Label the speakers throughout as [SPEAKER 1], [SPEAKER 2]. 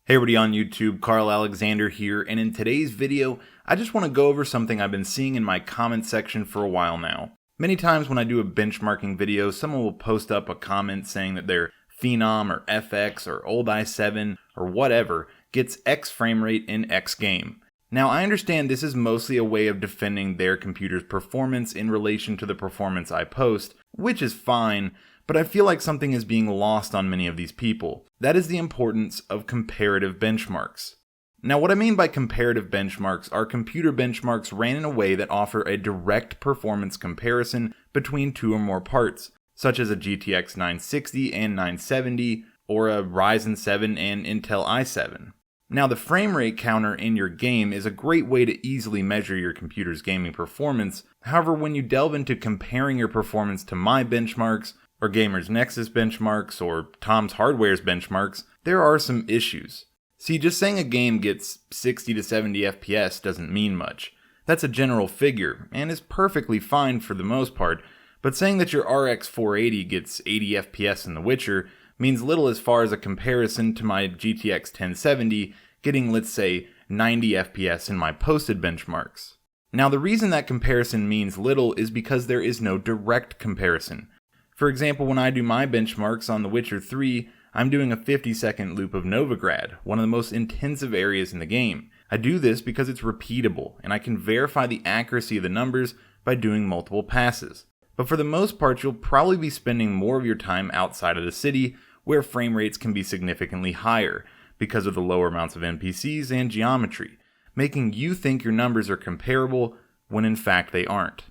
[SPEAKER 1] Hey everybody on YouTube, Karl Alexander here, and in today's video, I just want to go over something I've been seeing in my comment section for a while now. Many times when I do a benchmarking video, someone will post up a comment saying that their Phenom or FX or old i7 or whatever gets X frame rate in X game. Now I understand this is mostly a way of defending their computer's performance in relation to the performance I post, which is fine, but I feel like something is being lost on many of these people. That is the importance of comparative benchmarks. Now what I mean by comparative benchmarks are computer benchmarks ran in a way that offer a direct performance comparison between two or more parts, such as a GTX 960 and 970, or a Ryzen 7 and Intel i7. Now the frame rate counter in your game is a great way to easily measure your computer's gaming performance. However, when you delve into comparing your performance to my benchmarks, or Gamer's Nexus benchmarks, or Tom's Hardware's benchmarks, there are some issues. See, just saying a game gets 60 to 70 FPS doesn't mean much. That's a general figure, and is perfectly fine for the most part, but saying that your RX 480 gets 80 FPS in The Witcher means little as far as a comparison to my GTX 1070 getting, let's say, 90 FPS in my posted benchmarks. Now the reason that comparison means little is because there is no direct comparison. For example, when I do my benchmarks on The Witcher 3, I'm doing a 50-second loop of Novigrad, one of the most intensive areas in the game. I do this because it's repeatable, and I can verify the accuracy of the numbers by doing multiple passes. But for the most part, you'll probably be spending more of your time outside of the city, where frame rates can be significantly higher, because of the lower amounts of NPCs and geometry, making you think your numbers are comparable, when in fact they aren't.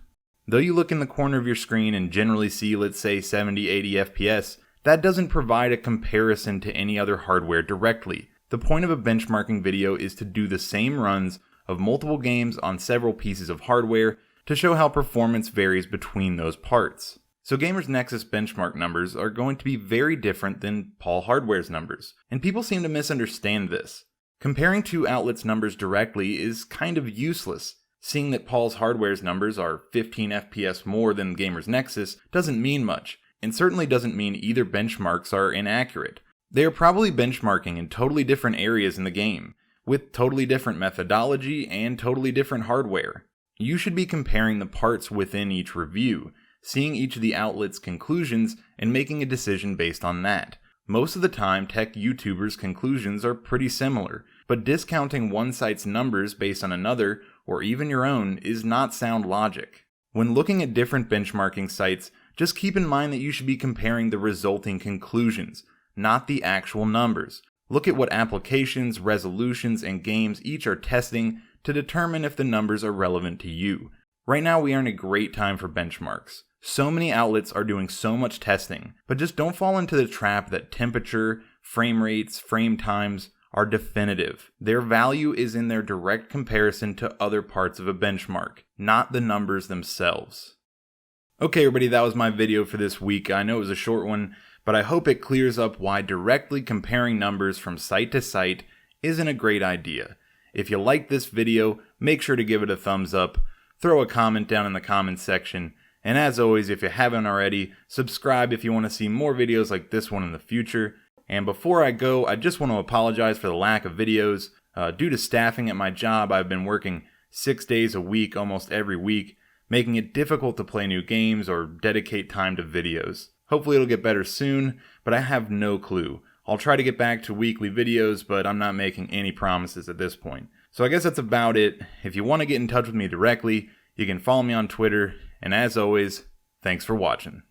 [SPEAKER 1] Though you look in the corner of your screen and generally see, let's say, 70-80 FPS, that doesn't provide a comparison to any other hardware directly. The point of a benchmarking video is to do the same runs of multiple games on several pieces of hardware to show how performance varies between those parts. So Gamer's Nexus benchmark numbers are going to be very different than Paul Hardware's numbers, and people seem to misunderstand this. Comparing two outlets' numbers directly is kind of useless. Seeing that Paul's Hardware's numbers are 15 FPS more than Gamer's Nexus doesn't mean much, and certainly doesn't mean either benchmarks are inaccurate. They are probably benchmarking in totally different areas in the game, with totally different methodology and totally different hardware. You should be comparing the parts within each review, seeing each of the outlets' conclusions, and making a decision based on that. Most of the time, tech YouTubers' conclusions are pretty similar, but discounting one site's numbers based on another, or even your own, is not sound logic. When looking at different benchmarking sites, just keep in mind that you should be comparing the resulting conclusions, not the actual numbers. Look at what applications, resolutions, and games each are testing to determine if the numbers are relevant to you. Right now we are in a great time for benchmarks. So many outlets are doing so much testing, but just don't fall into the trap that temperature, frame rates, frame times are definitive. Their value is in their direct comparison to other parts of a benchmark, not the numbers themselves. Okay everybody, that was my video for this week. I know it was a short one, but I hope it clears up why directly comparing numbers from site to site isn't a great idea. If you liked this video, make sure to give it a thumbs up, throw a comment down in the comments section, and as always, if you haven't already, subscribe if you want to see more videos like this one in the future. And before I go, I just want to apologize for the lack of videos. Due to staffing at my job, I've been working 6 days a week almost every week, making it difficult to play new games or dedicate time to videos. Hopefully it'll get better soon, but I have no clue. I'll try to get back to weekly videos, but I'm not making any promises at this point. So I guess that's about it. If you want to get in touch with me directly, you can follow me on Twitter, and as always, thanks for watching.